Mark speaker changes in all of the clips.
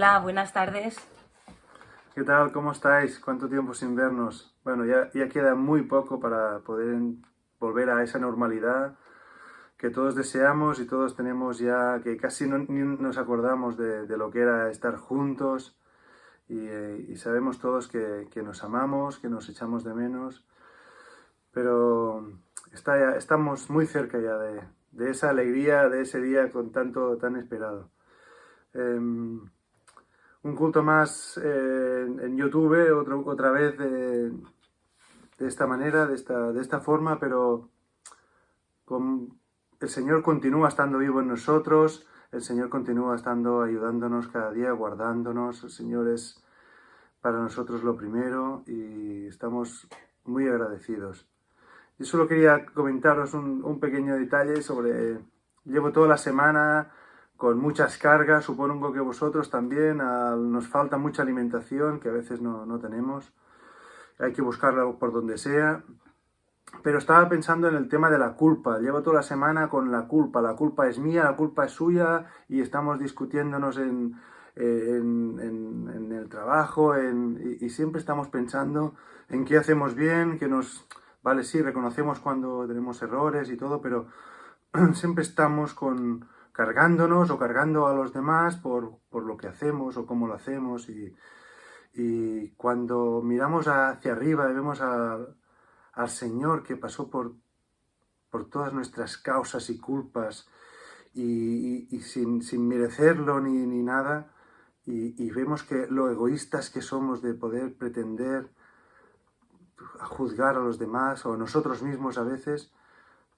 Speaker 1: Hola, buenas tardes.
Speaker 2: ¿Qué tal? ¿Cómo estáis? ¿Cuánto tiempo sin vernos? Bueno, ya queda muy poco para poder volver a esa normalidad que todos deseamos y todos tenemos ya, que casi ni nos acordamos de lo que era estar juntos y sabemos todos que nos amamos, que nos echamos de menos, pero estamos muy cerca ya de esa alegría, de ese día tan esperado. Un culto más en YouTube, otra vez de esta manera, de esta forma, pero el Señor continúa estando vivo en nosotros, el Señor continúa estando ayudándonos cada día, guardándonos. El Señor es para nosotros lo primero y estamos muy agradecidos. Yo solo quería comentaros un pequeño detalle sobre... Llevo toda la semana con muchas cargas, supongo que vosotros también, nos falta mucha alimentación que a veces no tenemos, hay que buscarla por donde sea, pero estaba pensando en el tema de la culpa. Llevo toda la semana con la culpa es mía, la culpa es suya, y estamos discutiéndonos en el trabajo, y siempre estamos pensando en qué hacemos bien, vale, sí, reconocemos cuando tenemos errores y todo, pero siempre estamos cargándonos o cargando a los demás por lo que hacemos o cómo lo hacemos, y cuando miramos hacia arriba y vemos al Señor que pasó por todas nuestras causas y culpas y sin merecerlo ni nada, y vemos que lo egoístas que somos de poder pretender juzgar a los demás o a nosotros mismos a veces,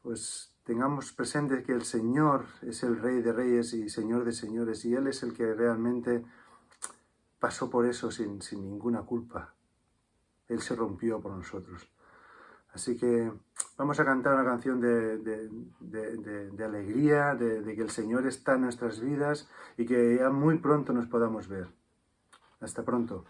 Speaker 2: pues tengamos presente que el Señor es el Rey de Reyes y Señor de Señores, y Él es el que realmente pasó por eso sin ninguna culpa. Él se rompió por nosotros. Así que vamos a cantar una canción de alegría, de que el Señor está en nuestras vidas y que ya muy pronto nos podamos ver. Hasta pronto.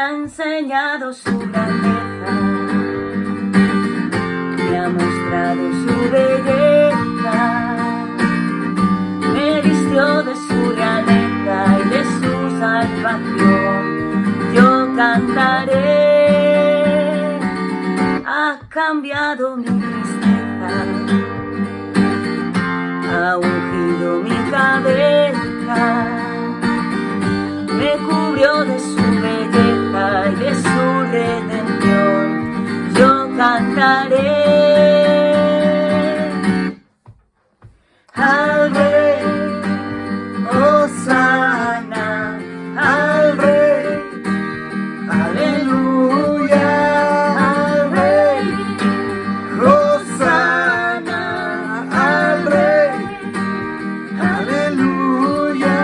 Speaker 1: Enseñado su grandeza, me ha mostrado su belleza, me vistió de su realeza y de su salvación. Yo cantaré, ha cambiado mi tristeza, ha ungido mi cabeza, me cubrió de su belleza y de su redención. Yo cantaré al Rey, Hosana, al Rey, aleluya, al Rey, Hosana, al Rey, aleluya.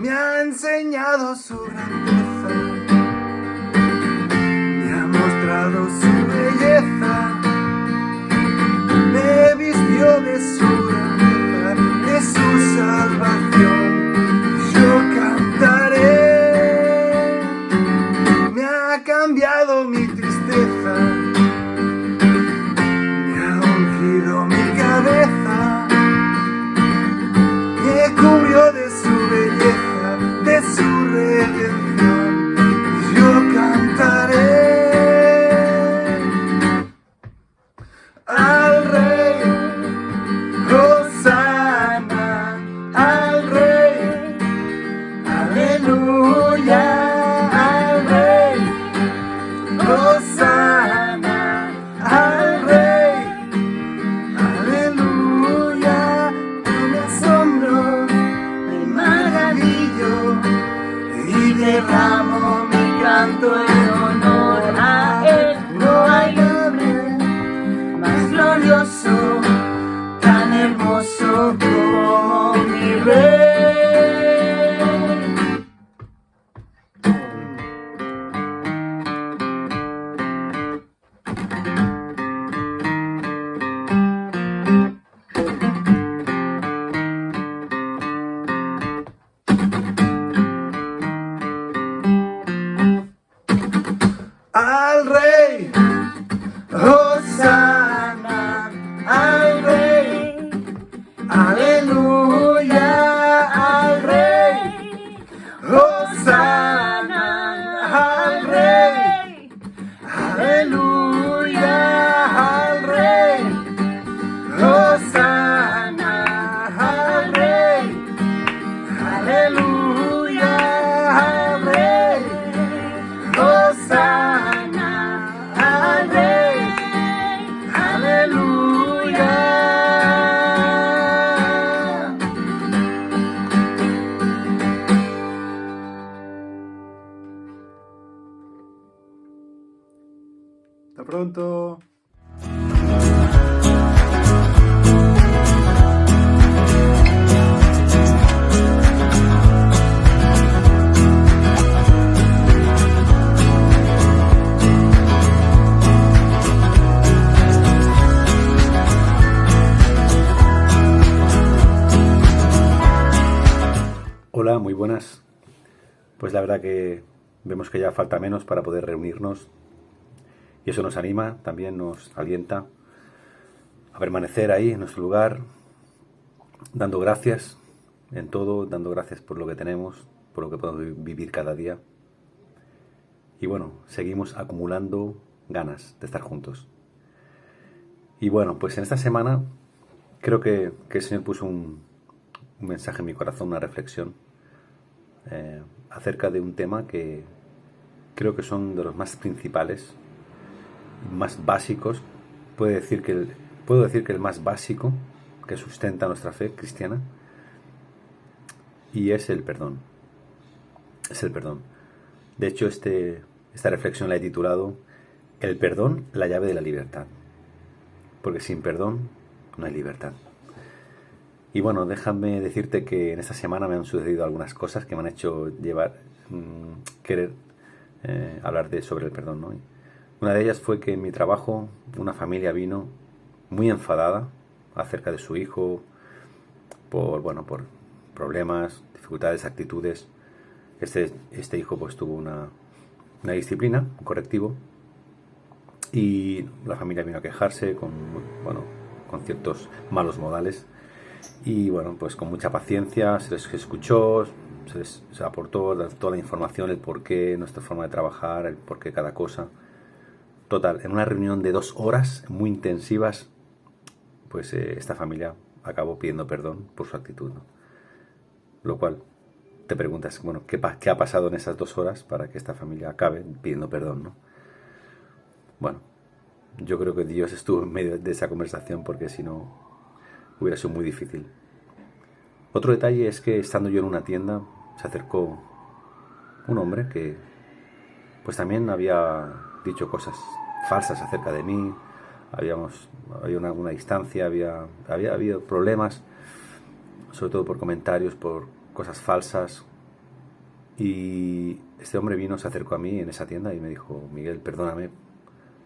Speaker 1: Me ha enseñado su grandeza, me ha mostrado su belleza, me vistió de su grandeza, de su salvación. Yo cantaré, me ha cambiado mi tristeza, me ha ungido mi cabeza, me cubrió de su belleza, de su redención. Yo cantaré al Rey, Hosana, al Rey, aleluya, al Rey, Hosana, al Rey, aleluya. Yo me asombro, me maravillo y derramo mi canto en honor a Él. No hay hombre Hosana al Rey, aleluya al Rey, Hosana al Rey, aleluya al Rey, Hosana al Rey, aleluya.
Speaker 2: Hasta pronto. Hola, muy buenas. Pues la verdad que vemos que ya falta menos para poder reunirnos y eso nos anima, también nos alienta a permanecer ahí en nuestro lugar, dando gracias en todo, dando gracias por lo que tenemos, por lo que podemos vivir cada día. Y bueno, seguimos acumulando ganas de estar juntos. Y bueno, pues en esta semana creo que el Señor puso un mensaje en mi corazón, una reflexión acerca de un tema que creo que son de los más principales, más básicos. Puedo decir que el más básico que sustenta nuestra fe cristiana, y es el perdón. Es el perdón. De hecho, esta reflexión la he titulado El perdón, la llave de la libertad. Porque sin perdón no hay libertad. Y bueno, déjame decirte que en esta semana me han sucedido algunas cosas que me han hecho querer hablar sobre el perdón, ¿no? Una de ellas fue que en mi trabajo una familia vino muy enfadada acerca de su hijo por problemas, dificultades, actitudes. Este hijo pues tuvo una disciplina, un correctivo, y la familia vino a quejarse con ciertos malos modales. Y bueno, pues con mucha paciencia se les escuchó, se les aportó toda la información, el porqué, nuestra forma de trabajar, el porqué cada cosa. Total, en una reunión de 2 horas muy intensivas, pues esta familia acabó pidiendo perdón por su actitud, ¿no? Lo cual te preguntas, bueno, ¿qué ha pasado en esas 2 horas para que esta familia acabe pidiendo perdón, ¿no? Bueno, yo creo que Dios estuvo en medio de esa conversación, porque si no hubiera sido muy difícil. Otro detalle es que estando yo en una tienda se acercó un hombre que pues también había dicho cosas falsas acerca de mí. Había una distancia, había habido problemas, sobre todo por comentarios, por cosas falsas. Y este hombre se acercó a mí en esa tienda y me dijo: Miguel, perdóname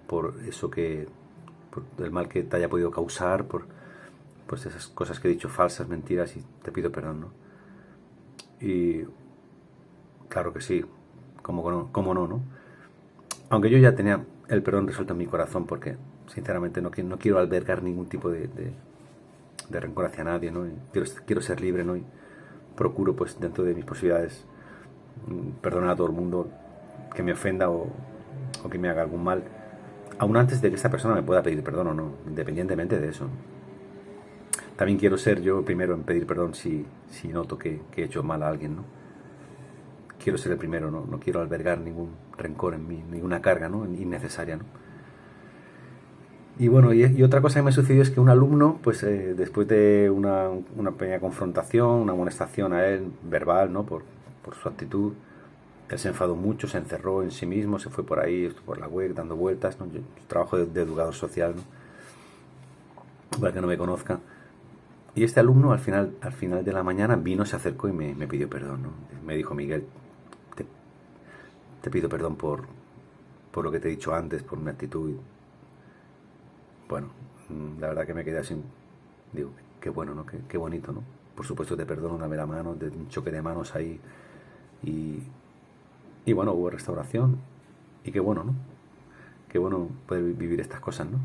Speaker 2: por eso por el mal que te haya podido causar, por pues esas cosas que he dicho falsas, mentiras, y te pido perdón, ¿no? Y claro que sí, cómo no. Aunque yo ya tenía el perdón resuelto en mi corazón, porque sinceramente no quiero albergar ningún tipo de rencor hacia nadie, ¿no? Y quiero ser libre, ¿no? Y procuro, pues dentro de mis posibilidades, perdonar a todo el mundo que me ofenda o que me haga algún mal, aún antes de que esta persona me pueda pedir perdón o no, independientemente de eso. También quiero ser yo primero en pedir perdón si noto que he hecho mal a alguien, ¿no? Quiero ser el primero, ¿no? No quiero albergar ningún rencor en mí, ninguna carga, ¿no? Innecesaria, ¿no? Y bueno, y otra cosa que me sucedió es que un alumno, pues después de una pequeña confrontación, una amonestación a él, verbal, ¿no? Por su actitud, él se enfadó mucho, se encerró en sí mismo, se fue por ahí, estuvo por la web dando vueltas, ¿no? Yo trabajo de educador social, ¿no? Para que no me conozca. Y este alumno al final de la mañana se acercó y me pidió perdón, ¿no? Me dijo: Miguel, te pido perdón por lo que te he dicho antes, por mi actitud. Bueno, la verdad que me quedé así, digo, qué bueno, ¿no? Qué bonito, ¿no? Por supuesto te perdono, dame la mano, de un choque de manos ahí, y bueno, hubo restauración, y qué bueno, ¿no? Qué bueno poder vivir estas cosas, ¿no?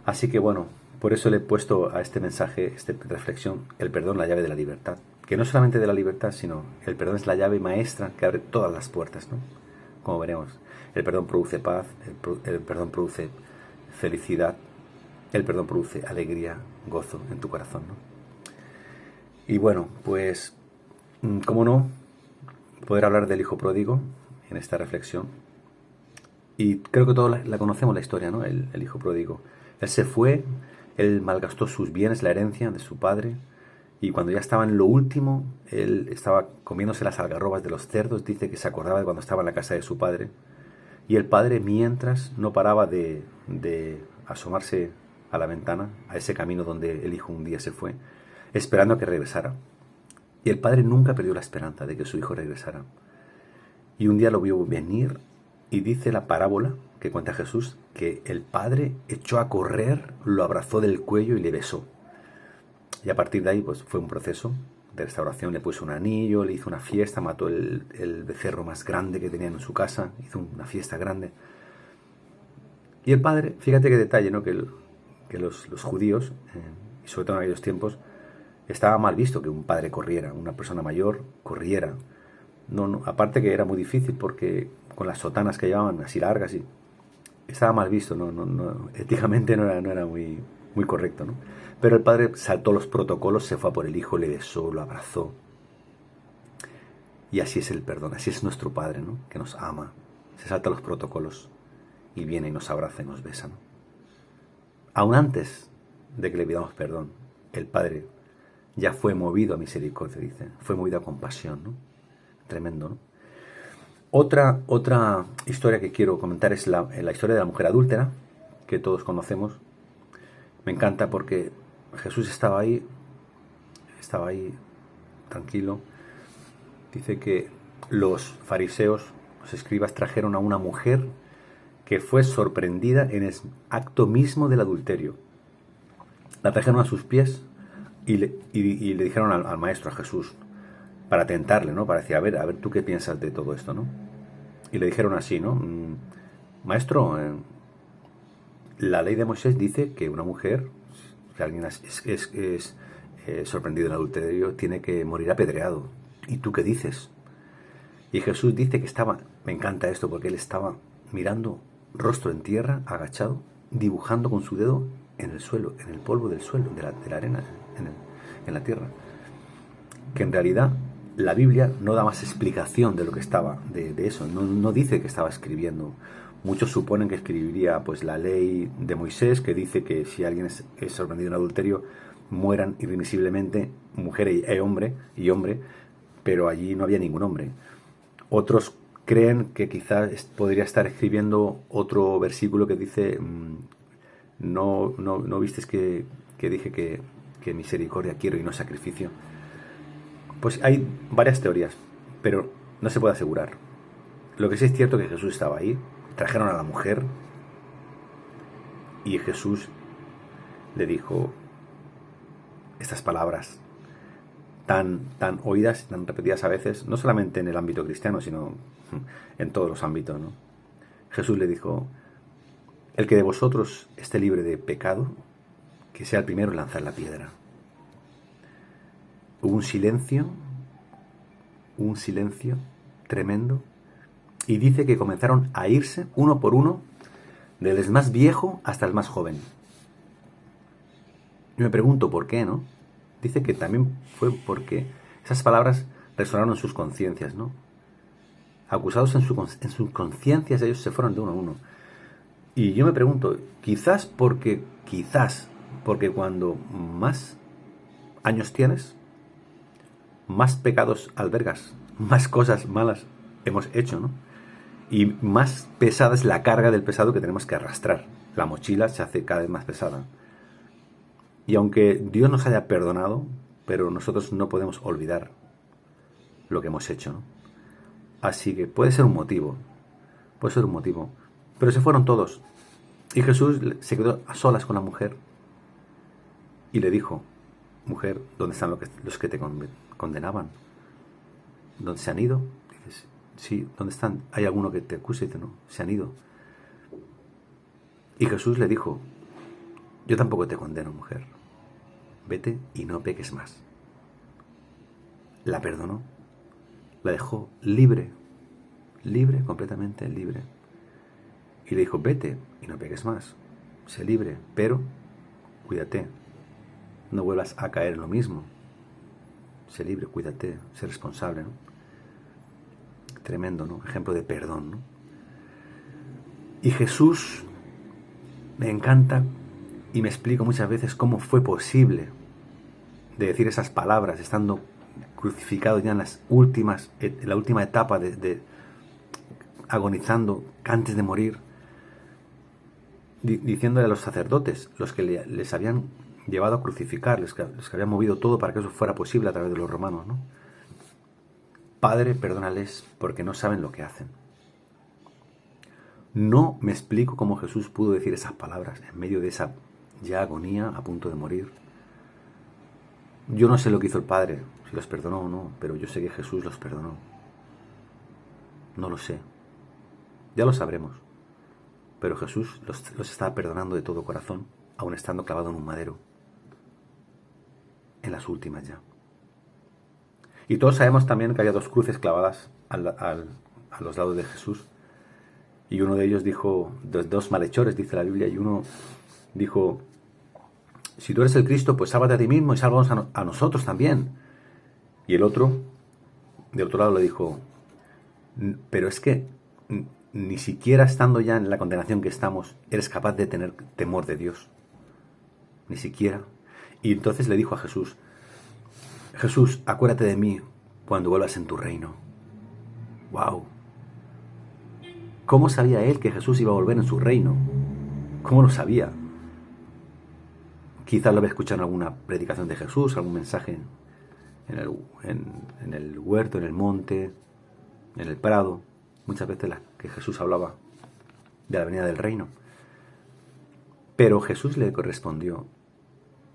Speaker 2: Así que bueno, por eso le he puesto a este mensaje, esta reflexión, el perdón, la llave de la libertad.
Speaker 3: que no solamente de la libertad, sino el perdón es la llave maestra que abre todas las puertas, ¿no? Como veremos, el perdón produce paz, el perdón produce felicidad, el perdón produce alegría, gozo en tu corazón, ¿no? Y bueno, pues, cómo no, poder hablar del hijo pródigo en esta reflexión. Y creo que todos la conocemos la historia, ¿no? El hijo pródigo. Él se fue, él malgastó sus bienes, la herencia de su padre, y cuando ya estaba en lo último, él estaba comiéndose las algarrobas de los cerdos, dice que se acordaba de cuando estaba en la casa de su padre. Y el padre, mientras, no paraba de asomarse a la ventana, a ese camino donde el hijo un día se fue, esperando a que regresara. Y el padre nunca perdió la esperanza de que su hijo regresara. Y un día lo vio venir y dice la parábola que cuenta Jesús que el padre echó a correr, lo abrazó del cuello y le besó. Y a partir de ahí pues fue un proceso de restauración, le puso un anillo, le hizo una fiesta, mató el becerro más grande que tenían en su casa, hizo una fiesta grande. Y el padre, fíjate qué detalle, ¿no? Que los judíos, y sobre todo en aquellos tiempos, estaba mal visto que un padre corriera, una persona mayor corriera. No, aparte que era muy difícil porque con las sotanas que llevaban así largas y estaba mal visto, éticamente no era muy correcto, ¿no? Pero el padre saltó los protocolos, se fue a por el hijo, le besó, lo abrazó. Y así es el perdón, así es nuestro Padre, ¿no? Que nos ama, se salta los protocolos y viene y nos abraza y nos besa, ¿no? Aún antes de que le pidamos perdón, el Padre ya fue movido a misericordia, dice, fue movido a compasión, ¿no? Tremendo, ¿no? Otra historia que quiero comentar es la historia de la mujer adúltera, que todos conocemos. Me encanta porque Jesús estaba ahí tranquilo. Dice que los fariseos, los escribas, trajeron a una mujer que fue sorprendida en el acto mismo del adulterio. La trajeron a sus pies y le dijeron al maestro, a Jesús, para tentarle, ¿no? Para decir, a ver, tú qué piensas de todo esto, ¿no? Y le dijeron así, ¿no? Maestro, la ley de Moisés dice que una mujer, que alguien es sorprendido en adulterio, tiene que morir apedreado. ¿Y tú qué dices? Y Jesús dice que estaba, me encanta esto porque él estaba mirando rostro en tierra, agachado, dibujando con su dedo en el suelo, en el polvo del suelo, de la arena, en la tierra. Que en realidad la Biblia no da más explicación de lo que estaba, de eso, no dice que estaba escribiendo. Muchos suponen que escribiría pues la ley de Moisés, que dice que si alguien es sorprendido en adulterio, mueran irremisiblemente mujer y hombre, pero allí no había ningún hombre. Otros creen que quizás podría estar escribiendo otro versículo que dice, no vistes que dije que misericordia quiero y no sacrificio. Pues hay varias teorías, pero no se puede asegurar. Lo que sí es cierto es que Jesús estaba ahí, trajeron a la mujer y Jesús le dijo estas palabras tan oídas, tan repetidas a veces, no solamente en el ámbito cristiano, sino en todos los ámbitos, ¿no? Jesús le dijo, el que de vosotros esté libre de pecado, que sea el primero en lanzar la piedra. Hubo un silencio tremendo, y dice que comenzaron a irse uno por uno, desde el más viejo hasta el más joven. Yo me pregunto por qué, ¿no? Dice que también fue porque esas palabras resonaron en sus conciencias, ¿no? Acusados en sus conciencias, ellos se fueron de uno a uno. Y yo me pregunto, quizás porque cuando más años tienes, más pecados albergas, más cosas malas hemos hecho, ¿no? Y más pesada es la carga del pesado que tenemos que arrastrar. La mochila se hace cada vez más pesada. Y aunque Dios nos haya perdonado, pero nosotros no podemos olvidar lo que hemos hecho, ¿no? Así que puede ser un motivo. Pero se fueron todos. Y Jesús se quedó a solas con la mujer y le dijo, mujer, ¿dónde están los que te condenaban? ¿Dónde se han ido? Dices, sí, ¿dónde están? ¿Hay alguno que te acuse? Dice, no, se han ido. Y Jesús le dijo, yo tampoco te condeno, mujer. Vete y no peques más. la perdonó, la dejó libre, libre, completamente libre. Y le dijo, vete y no pegues más, sé libre, pero cuídate, no vuelvas a caer en lo mismo. Sé libre, cuídate, sé responsable, ¿no? Tremendo, ¿no? Ejemplo de perdón, ¿no? Y Jesús me encanta y me explico muchas veces cómo fue posible de decir esas palabras estando crucificado ya en la última etapa de agonizando antes de morir, diciéndole a los sacerdotes, los que les habían llevado a crucificar, los que habían movido todo para que eso fuera posible a través de los romanos, ¿no? Padre, perdónales porque no saben lo que hacen. No me explico cómo Jesús pudo decir esas palabras en medio de esa ya agonía, a punto de morir. Yo no sé lo que hizo el Padre, si los perdonó o no, pero yo sé que Jesús los perdonó. No lo sé. Ya lo sabremos. Pero Jesús los estaba perdonando de todo corazón, aun estando clavado en un madero. En las últimas ya. Y todos sabemos también que había 2 cruces clavadas a los lados de Jesús. Y uno de ellos dijo, 2 malhechores, dice la Biblia, y uno dijo, si tú eres el Cristo, pues sálvate a ti mismo y sálvanos a nosotros también. Y el otro, del otro lado, le dijo, pero es que ni siquiera estando ya en la condenación que estamos, eres capaz de tener temor de Dios. Ni siquiera. Y entonces le dijo a Jesús, Jesús, acuérdate de mí cuando vuelvas en tu reino. ¡Wow! ¿Cómo sabía él que Jesús iba a volver en su reino? ¿Cómo lo sabía? Quizás lo había escuchado en alguna predicación de Jesús, algún mensaje en el huerto, en el monte, en el prado. Muchas veces que Jesús hablaba de la venida del reino. Pero Jesús le correspondió,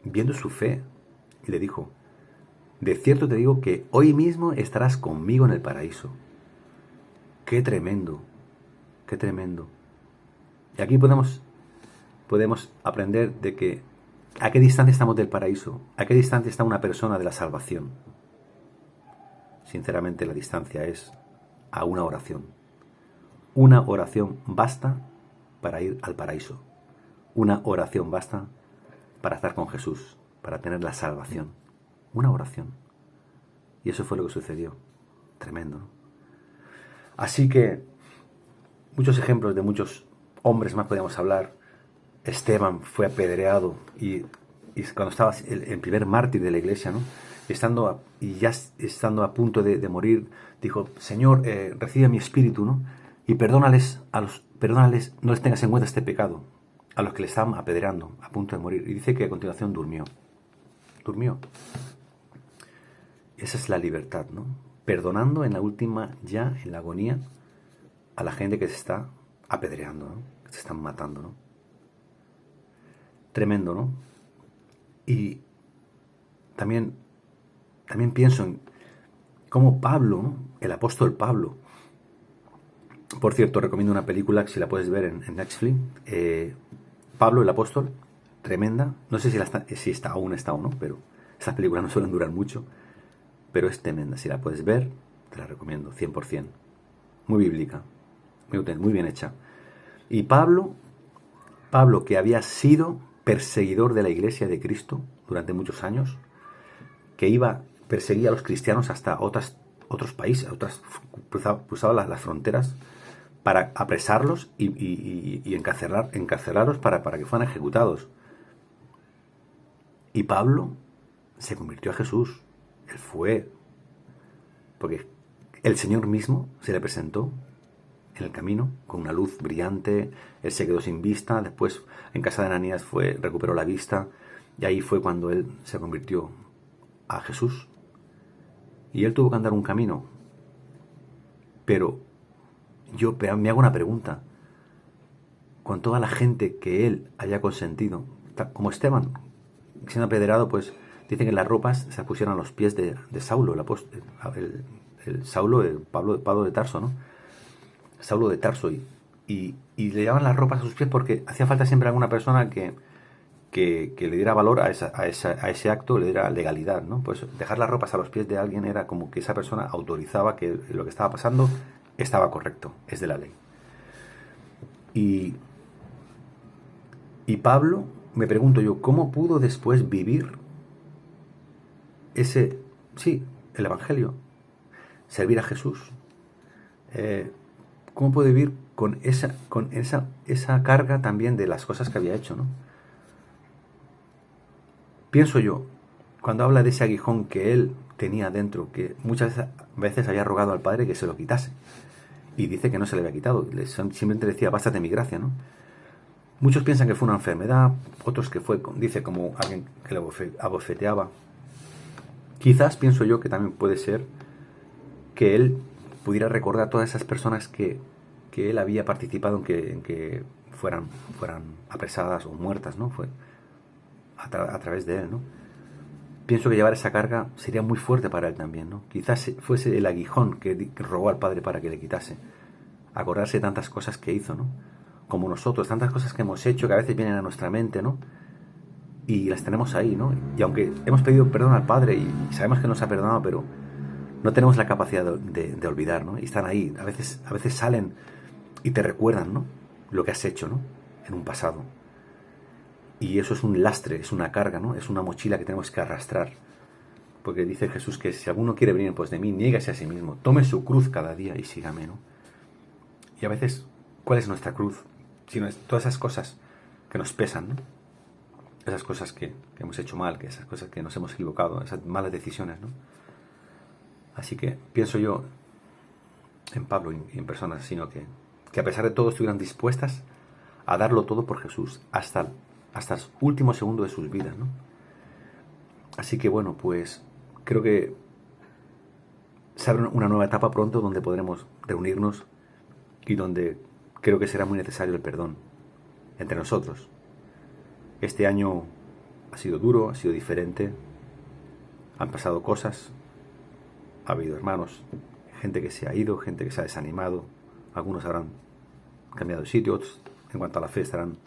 Speaker 3: viendo su fe, y le dijo, de cierto te digo que hoy mismo estarás conmigo en el paraíso. ¡Qué tremendo! ¡Qué tremendo! Y aquí podemos aprender de que a qué distancia estamos del paraíso, a qué distancia está una persona de la salvación. Sinceramente la distancia es a una oración. Una oración basta para ir al paraíso. Una oración basta para estar con Jesús, para tener la salvación. Una oración. Y eso fue lo que sucedió. Tremendo, ¿no? Así que muchos ejemplos de muchos hombres más podríamos hablar. Esteban fue apedreado y cuando estaba el primer mártir de la iglesia, ¿no? Estando a punto de morir, dijo, Señor, recibe mi espíritu, ¿no? Y perdónales, no les tengas en cuenta este pecado, a los que le estaban apedreando, a punto de morir. Y dice que a continuación durmió. Durmió. Esa es la libertad, ¿no? Perdonando en la última, ya en la agonía, a la gente que se está apedreando, ¿no? Que se están matando, ¿no? Tremendo, ¿no? Y también pienso en cómo Pablo, ¿no? El apóstol Pablo. Por cierto, recomiendo una película que si la puedes ver en Netflix. Pablo el apóstol, tremenda. No sé si está o no, pero esas películas no suelen durar mucho. Pero es tremenda. Si la puedes ver, te la recomiendo, 100%. Muy bíblica, muy bien hecha. Y Pablo, que había sido perseguidor de la iglesia de Cristo durante muchos años, que perseguía a los cristianos hasta otros países, cruzaba las fronteras para apresarlos y encarcelarlos para que fueran ejecutados. Y Pablo se convirtió a Jesús. Él fue, porque el Señor mismo se le presentó en el camino con una luz brillante. Él se quedó sin vista. Después en casa de Ananías recuperó la vista, y ahí fue cuando él se convirtió a Jesús. Y él tuvo que andar un camino. Pero yo me hago una pregunta. Con toda la gente que él haya consentido, como Esteban, siendo apedreado, pues dicen que las ropas se pusieron a los pies de Saulo, Pablo de Tarso, ¿no? Saulo de Tarso, y le llevaban las ropas a sus pies porque hacía falta siempre alguna persona que que le diera valor a ese acto, le diera legalidad, ¿no? Pues dejar las ropas a los pies de alguien era como que esa persona autorizaba que lo que estaba pasando estaba correcto, es de la ley. Y Pablo, me pregunto yo, ¿cómo pudo después vivir el Evangelio? Servir a Jesús. ¿Cómo puede vivir con esa carga también de las cosas que había hecho, ¿no? Pienso yo, cuando habla de ese aguijón que él tenía dentro, que muchas veces había rogado al Padre que se lo quitase, y dice que no se le había quitado, simplemente decía, bástate mi gracia, ¿no? Muchos piensan que fue una enfermedad, otros que fue, dice, como alguien que le abofeteaba. Quizás pienso yo que también puede ser que él pudiera recordar a todas esas personas que él había participado en que fueran apresadas o muertas, ¿no? Fue a través de él, ¿no? Pienso que llevar esa carga sería muy fuerte para él también, ¿no? Quizás fuese el aguijón que rogó al Padre para que le quitase. Acordarse de tantas cosas que hizo, ¿no? Como nosotros, tantas cosas que hemos hecho que a veces vienen a nuestra mente, ¿no? Y las tenemos ahí, ¿no? Y aunque hemos pedido perdón al Padre y sabemos que nos ha perdonado, pero no tenemos la capacidad de olvidar, ¿no? Y están ahí, a veces salen y te recuerdan, ¿no? Lo que has hecho, ¿no? En un pasado. Y eso es un lastre, es una carga, ¿no? Es una mochila que tenemos que arrastrar. Porque dice Jesús que si alguno quiere venir pues de mí, niégase a sí mismo, tome su cruz cada día y sígame, ¿no? Y a veces, ¿cuál es nuestra cruz? Sino es todas esas cosas que nos pesan, ¿no? Esas cosas que hemos hecho mal, que esas cosas que nos hemos equivocado, esas malas decisiones, ¿no? Así que pienso yo en Pablo y en personas, sino que a pesar de todo estuvieran dispuestas a darlo todo por Jesús, hasta el último segundo de sus vidas, ¿no? Así que bueno, pues creo que se abre una nueva etapa pronto donde podremos reunirnos y donde creo que será muy necesario el perdón entre nosotros. Este año ha sido duro, ha sido diferente, han pasado cosas, ha habido hermanos, gente que se ha ido, gente que se ha desanimado, algunos habrán cambiado de sitio, otros en cuanto a la fe estarán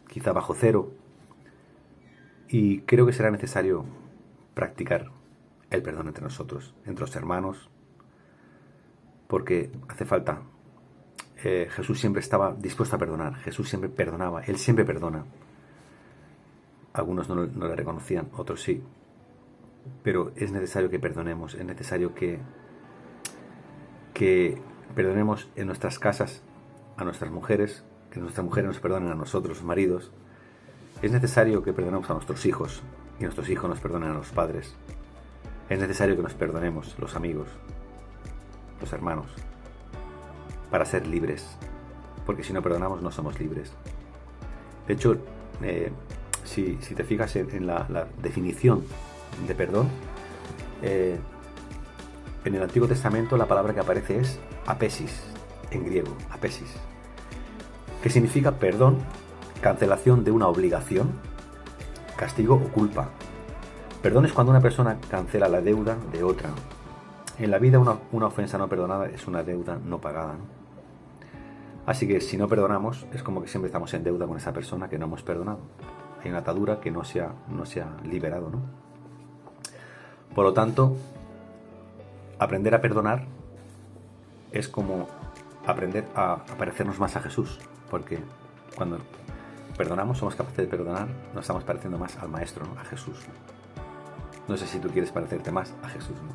Speaker 3: quizá bajo cero, y creo que será necesario practicar el perdón entre nosotros, entre los hermanos, porque hace falta. Jesús siempre estaba dispuesto a perdonar, Jesús siempre perdonaba, Él siempre perdona. Algunos no le reconocían, otros sí, pero es necesario que perdonemos, es necesario que perdonemos en nuestras casas a nuestras mujeres, que nuestras mujeres nos perdonen a nosotros, los maridos. Es necesario que perdonemos a nuestros hijos y nuestros hijos nos perdonen a los padres. Es necesario que nos perdonemos los amigos, los hermanos, para ser libres, porque si no perdonamos no somos libres. De hecho, si te fijas en la definición de perdón, en el Antiguo Testamento la palabra que aparece es apesis, en griego, apesis, que significa perdón, cancelación de una obligación, castigo o culpa. Perdón es cuando una persona cancela la deuda de otra. En la vida una ofensa no perdonada es una deuda no pagada, ¿no? Así que si no perdonamos es como que siempre estamos en deuda con esa persona que no hemos perdonado. Hay una atadura que no se ha liberado, ¿no? Por lo tanto, aprender a perdonar es como aprender a parecernos más a Jesús, porque cuando perdonamos, somos capaces de perdonar, nos estamos pareciendo más al Maestro, ¿no? A Jesús. No sé si tú quieres parecerte más a Jesús, ¿no?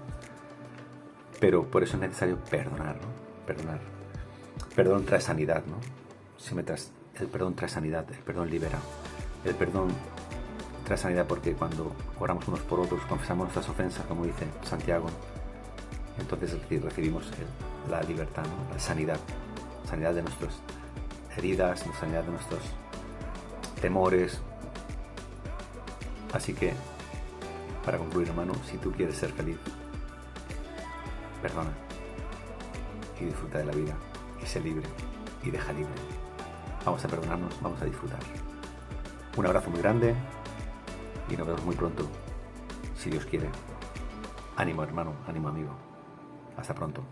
Speaker 3: Pero por eso es necesario perdonar, ¿no? Perdonar. Perdón trae sanidad, ¿no? El perdón trae sanidad, el perdón libera. El perdón trae sanidad porque cuando oramos unos por otros, confesamos nuestras ofensas, como dice Santiago, entonces recibimos la libertad, ¿no? La sanidad. Sanidad de nuestras heridas, sanidad de nuestros temores. Así que, para concluir, hermano, si tú quieres ser feliz, perdona y disfruta de la vida y sé libre y deja libre. Vamos a perdonarnos, vamos a disfrutar. Un abrazo muy grande y nos vemos muy pronto, si Dios quiere. Ánimo, hermano, ánimo, amigo. Hasta pronto.